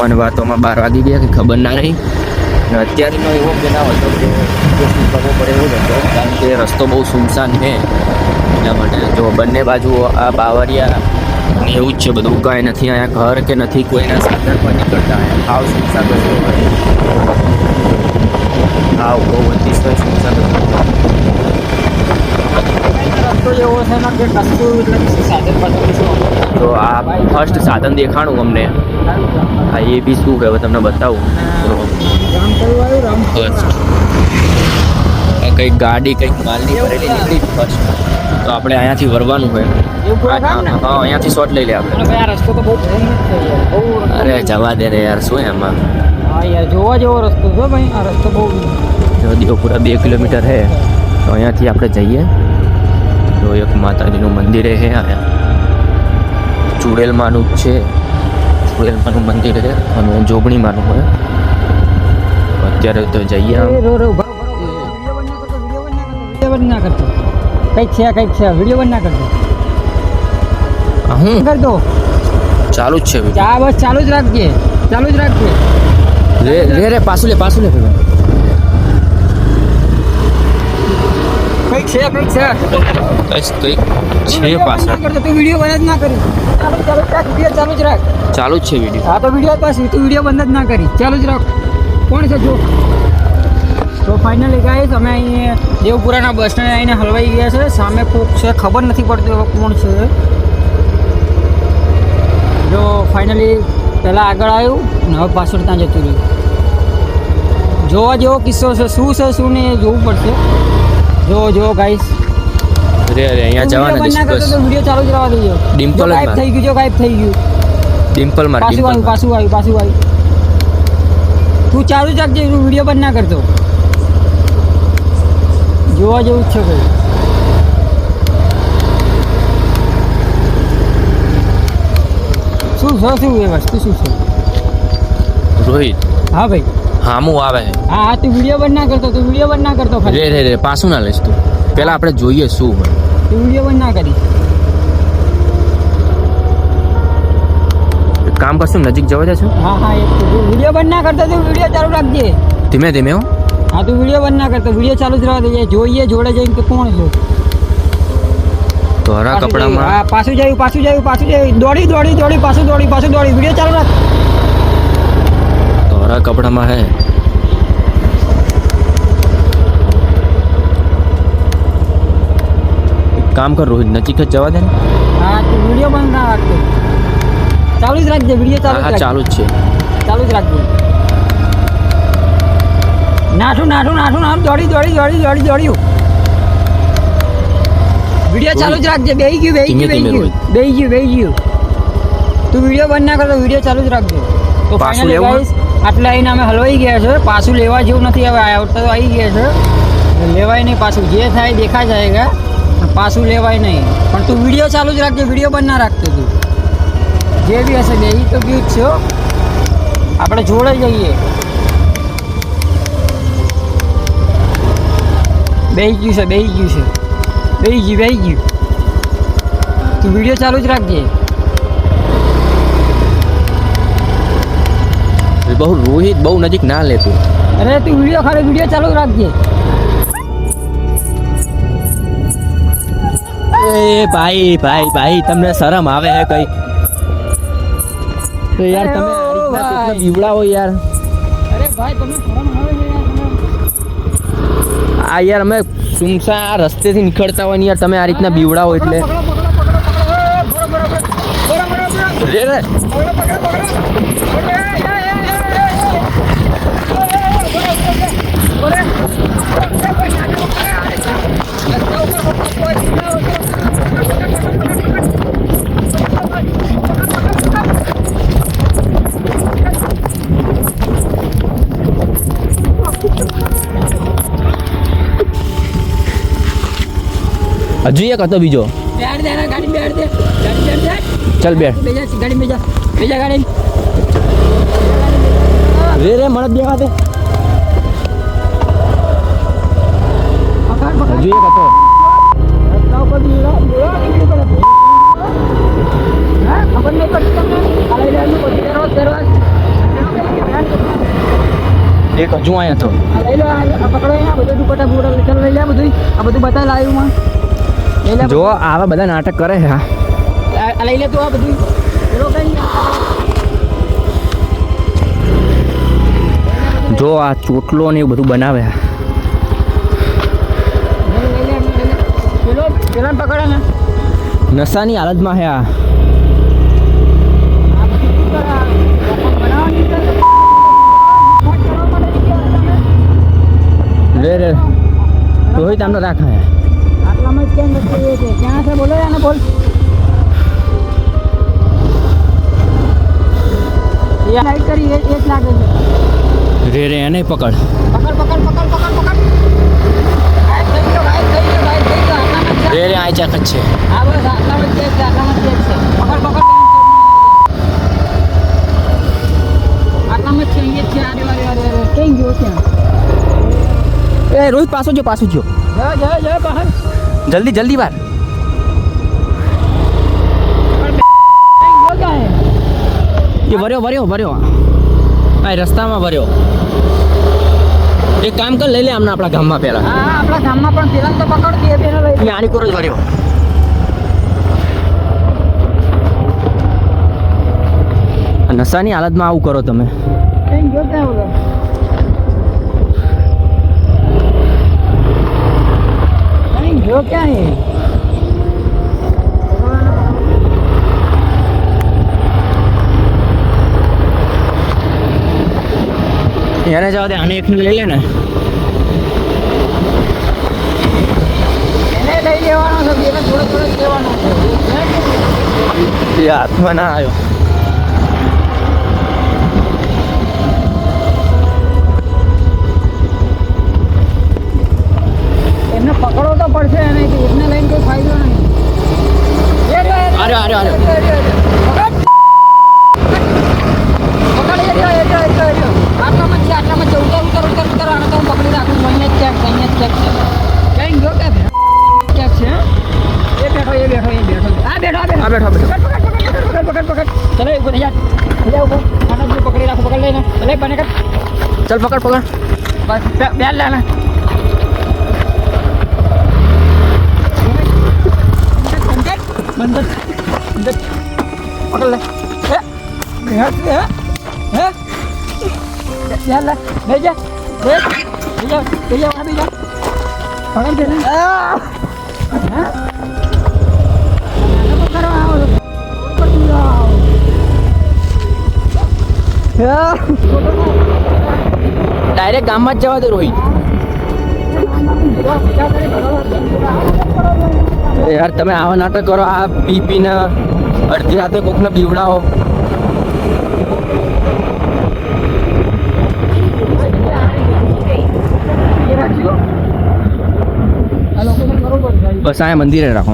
મને વાતોમાં 12 વાગી ગયા કે ખબર ના રહી. અને અત્યારનો એવો બનાવ હતો કે કરવો પડે એવો જ હતો, કારણ કે રસ્તો બહુ સુનસાન છે. એટલા માટે જો બંને બાજુ આ બાવરિયા એવું જ છે, બધું કાંઈ નથી અહીંયા, ઘર કે નથી, કોઈના સાધન પણ નીકળતા. હાવ સુનસાન રસ્તો હોય, હાવ બહુ અતિશય સુનસાન રસ્તો એવો છે ને કે કશું એટલે સાધન પકડીશું. તો આ ફર્સ્ટ સાધન દેખાણું અમને. હા, એ બી શું કહેવાય તમને બતાવું. કંઈક ગાડી કંઈક માલની ભરેલી નીકળી ફર્સ્ટ, તો આપણે અહીંયાથી વરવાનું હોય. હા, અહીંયાથી શોટ લઈ લે આપણે. આ રસ્તો તો બહુ અરે જવા દે રે યાર, શું એમાં. હા યાર, જોવા જેવો રસ્તો છે ભાઈ. આ રસ્તો બહુ પૂરા 2 કિલોમીટર છે. તો અહીંયાથી આપણે જઈએ. તો એક માતાજીનું મંદિર છે અહીંયા, ચુડેલમાનું જ છે. ચુડેલમાનું મંદિર છે અને જોગણીમાનું હોય. અત્યારે તો જઈએ. વિડીયો ના કરતો, કંઈક છે વિડીયો બંધ ના કરતો. હું કર દો, ચાલુ જ છે. ચા બસ ચાલુ જ રાખજે. રે પાછું લે કંઈક છે પાછળ. તું વિડીયો બંધ જ ના કરી. ચાલુ જ રાખ. ચાલુ જ છે વિડીયો. હા તો વિડીયો પાછી તું વિડીયો બંધ જ ના કરી, ચાલુ જ રાખ. કોણ છે જો? તો ફાઇનલી ગાઈસ અમે અહીં દેવપુરાના બસ સ્ટેન્ડ આવીને હલવાઈ ગયા છે. સામે કોક છે, ખબર નથી પડતી કોણ છે. જો ફાઇનલી પહેલાં આગળ આવ્યું ને હવે પાછળ ત્યાં જતું રહ્યું. જોવા જેવો કિસ્સો છે, શું છે શું નહીં એ જોવું પડશે. જો ગાઈસ રે અહીંયા જવાના બસ વિડીયો ચાલુ જ રહેવા દેજો. ડિમ્પલ ગાયબ થઈ ગયું. ડિમ્પલ માર પાછું આવ્યું. તું ચાલુ જ રાખજે, તું વિડીયો બંધ ના કરતો. જોવા જેવું જ છે ભાઈ. શું એ વસ્તુ શું છે રોહિત? હા ભાઈ, હામું આવે. હા તું વિડીયો બંધ ના કરતો. રે પાછું ના લઈશ તું. પેલા આપણે જોઈએ શું હોય. તું વિડીયો બંધ ના કરી. કામ કરશું, નજીક જવા જશું. હા વિડીયો બંધ ના કરતો, તું વિડીયો ચાલુ રાખજે. ધીમે હો. હા તું વિડીયો બંધ ના કરતો, વિડીયો ચાલુ જ રહેવા દેજે. જોઈએ જોડે જઈને કે કોણ છે. તો હરા કપડામાં હા પાછું જયું. દોડી પાછું દોડી. વિડીયો ચાલુ રાખ. તો હરા કપડામાં હે. કામ કર રોહિત, નજીક જ જવા દે ને. હા તું વિડીયો બંધ ના રાખતો, ચાલુ જ રાખજે. વિડીયો ચાલુ ચાલુ જ છે. ચાલુ જ રાખજે. નાઠું દોડ્યું. વિડીયો ચાલુ જ રાખજે. બેહી ગયું. તું વિડીયો બંધ ના કરતો, વિડીયો ચાલુ જ રાખજે. તો ફાઇનલી ગાઈસ આટલે આવીને અમે હલવાઈ ગયા છે. પાછું લેવા જેવું નથી. હવે આવતા તો આવી ગયા છે, લેવાય નહીં પાછું. જે થાય દેખા જાયગા, પણ પાછું લેવાય નહીં. પણ તું વિડીયો ચાલુ જ રાખજે, વિડીયો બંધ ના રાખતો તું. જે બી હશે બેહી તો ગયું જ છે. આપણે જોડે જઈએ. બેહી ગયું. તું વિડીયો ચાલુ જ રાખજે. રોહિત બહુ નજીક ના લેતું. અરે તું વિડીયો ચાલુ રાખજે. એ ભાઈ તમને શરમ આવે હે કઈ? તો યાર તમે બીવડાવો યાર. અરે ભાઈ તમને શરમ આવે છે યાર? આ યાર અમે સુમસા રસ્તેથી નીકળતા હોય ને યાર, તમે આ રીતના બીવડાવો એટલે. હજુ એક હતો બીજો. ચાલ બેઠ. રે મને દેવા દે. હજુ એક હતો. ખબર નહીં પડતી તમને. એક હજુ અહીંયા હતો. આ લઈ લો આ પકડો આ બધું દુપટ્ટા બુટા ચાલ લઈ લે આ બધું બતાવ લાઈવમાં લઈ લે જો આવા બધા નાટક કરે છે હા. આ લઈ લે તો આ બધું પેલો કઈ જો આ ચોટલો ને એવું બધું બનાવે છે. પેલા પકડે ને નશાની હાલતમાં છે આ. રે રે રોહિત આમને રાખા હે. આટલામાં જ કેમ નથી એ છે ક્યાં છે બોલો એને બોલ એ લાઈટ કરી એ જ લાગે છે રે રે એને પકડ. પકડ પકડ પકડ પકડ પકડ ગાયબ થઈ ગયો આટલામાં જ છે. રે રે આ ચાક જ છે. હા બસ આટલામાં જ છે આટલામાં જ છે પકડ પકડ આટલામાં જ છે અહીંયા જ છે અરે અરે અરે કઈ ગયો ત્યાં એ રોહિત પાછો જો જય બહાર જલ્દી જલ્દી વાર. ગયો ક્યાં હે એ વર્યો આ રસ્તામાં વર્યો. એક કામ કર લઈ લે આમને આપણા ગામમાં પહેલા. હા આપણા ગામમાં પણ પેલા તો પકડ દે પેલા લઈ એ આની કોર જ વર્યો. આ નશાની હાલતમાં આવું કરો તમે. કઈ ગયો ક્યાં બોલો કઈ ગયો ક્યાં હે એને જવા દે આને એકને લઈ લે ને. એને લઈ લેવાનો છે એને થોડો જ લેવાનો છે એ હાથમાં ના આવ્યો. એમને પકડવો તો પડશે એને એકને લઈને કોઈ ફાયદો નહીં અરે પકડ આટલામાં છે આટલામાં છે ઉતર આને તો હું પકડી રાખું અહીંયા જ ચેક છે કઈ ગયો કે ચેક છે એ બેઠો આ બેઠો પકડ ચલો ઉપર યાર ઉપર આને જો પકડી રાખો પકડ લેને ભલે બને કર ચાલ પકડ બસ બેલ લેને બંદર પકડ લે હે બેલ લે બેજા બેજા પકડ દે ને ડાયરેક્ટ ગામમાં જ જવા દે રોહિત. યાર તમે આવા નાટક કરો આ પીને અડધી રાતે કોકને બીવડાવો. બસ આ મંદિરે રાખો.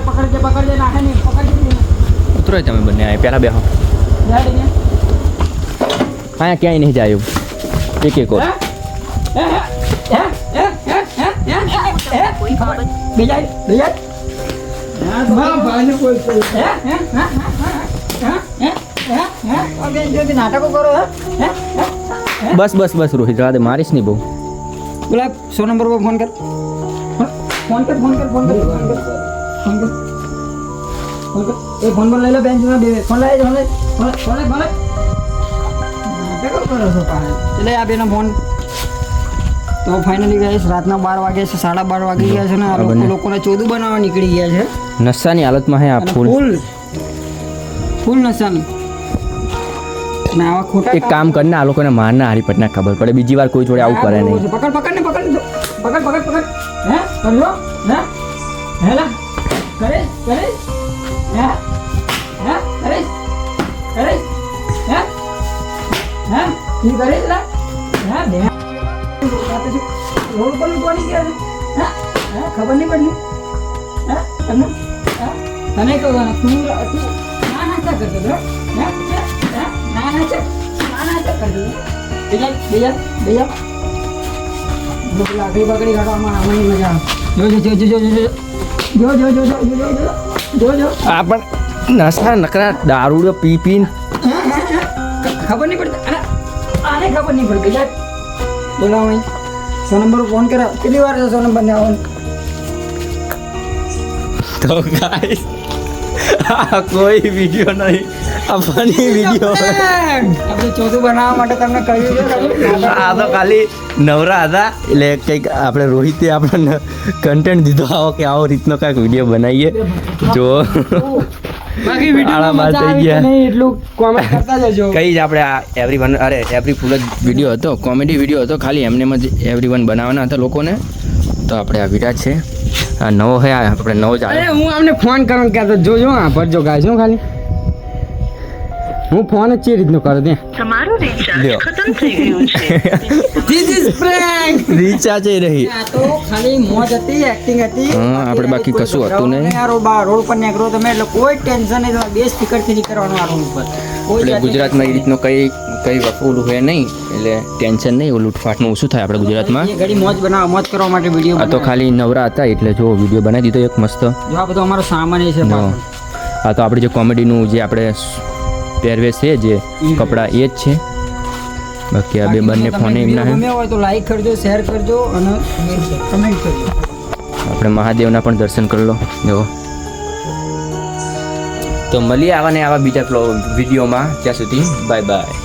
પકડ દે નાખે નહીં પકડ દે ઉતરો તમે બંને આ પહેલા બેહો. હા ક્યાંય નહીં જાય એક એક વાર. નાટકો કરો બસ રોહિત રાધે મારીશ નહીં બહુ. બોલા 100 નંબર પર ફોન કર એ ફોન પર લઈ લો બેંચ માં બે ફોન લઈ નાટકો કરો છો એટલે આ બેનો ફોન તો ફાઇનલી ગાઈસ રાતના 12 વાગે છે 12:30 વાગી ગયા છે ને આ લોકોને ચોદું બનાવવા નીકળી ગયા છે નશાની હાલતમાં હે આ અને ફૂલ ફૂલ નશાની ને આવા ખોટા એક કામ કરીને આ લોકોને મારના હારી પટના ખબર પડે બીજી વાર કોઈ જોડે આવું કરે નહીં. પકડ હે કરલો હે હેલા કરે હે ઈ કરે લા હે બે રોડ પર કોની ગયા હે ખબર નહીં પડી હે તને કહું તું ના કરતો બ્રો ના કરતો બીજા લાકડી બકડી કાઢવામાં આવવાની મજા જો આ પણ નશા નકરા દારૂડો પીને ખબર નહીં પડતી આને ખબર નહીં પડતી યાર. બોલાવો અહીં. 100 નંબર પર ફોન કરા. કેટલી વાર છે 100 નંબર ને આવવાનું? તો ગાઈસ આ કોઈ વિડીયો નહીં, આ ફની વિડીયો. આપણે ચોથું બનાવવા માટે તમને કહ્યું છે ખાલી. આ તો ખાલી નવરા હતા એટલે કંઈક આપણે રોહિતે આપણને કન્ટેન્ટ દીધો આવો કે આવો રીતનો કાંઈક વિડીયો બનાવીએ. જો બાકી આળા વિડીયોમાં માર મજા થઈ આવી કે ગયા. નહીં એટલું કોમેન્ટ કરતા જજો. કઈ જ આપણે આ એવરીવન એવરી ફૂલ જ વિડીયો હતો, કોમેડી વિડીયો હતો, ખાલી એમને જ એવરીવન બનાવવાના હતા લોકોને. તો આપણે આ વિરાટ છે, આ નવો હે, આ આપણે નવો જ અરે આવ્યો. હું આમને ફોન કરવાનું કહેતો જોજો હા ભરજો ગાઈસ હું ખાલી હું ફોન જ ચી રીતનો કરો દે. તમારું રિચાર્જ લ્યો. ખતમ થઈ ગયું છે ધીસ ઇઝ પ્રેન્ક. રિચાર્જ રહી. આ તો ખાલી મોજ હતી, એક્ટિંગ હતી. હા, આપણે બાકી કશું હતું નહીં. આ રોડ પર નીકળો તમે એટલે કોઈ ટેન્શન નહીં, તમારે બે સ્પીકર થી નીકળવાનું આ રોડ ઉપર. કોઈ એટલે જાતની ગુજરાતમાં એ રીતનું કઈ ઓલું હોય નહીં, એટલે ટેન્શન નહીં, લૂંટફાટનું ઓછું થાય આપણે ગુજરાતમાં. એ ઘડી મોજ બનાવો, મોજ કરવા માટે વિડીયો આ તો ખાલી નવરા હતા એટલે જો વિડીયો બનાવી દીધો એક મસ્ત. જો આ બધો અમારો સામાન એ છે જો, પાછળ. આ તો આપણી જે કોમેડીનું જે આપણે પહેરવેશ છે, જે કપડાં એ જ છે. બાકી આ બે બંને તમને ફોને એમના વિડીયો છે. ગમ્યો હોય તો લાઈક કરજો, શેર કરજો અને કમેન્ટ કરજો. આપણે મહાદેવના પણ દર્શન કરી લો. જો તો મળીએ આવા ને આવા બીજા વિડીયોમાં. ત્યાં સુધી બાય બાય.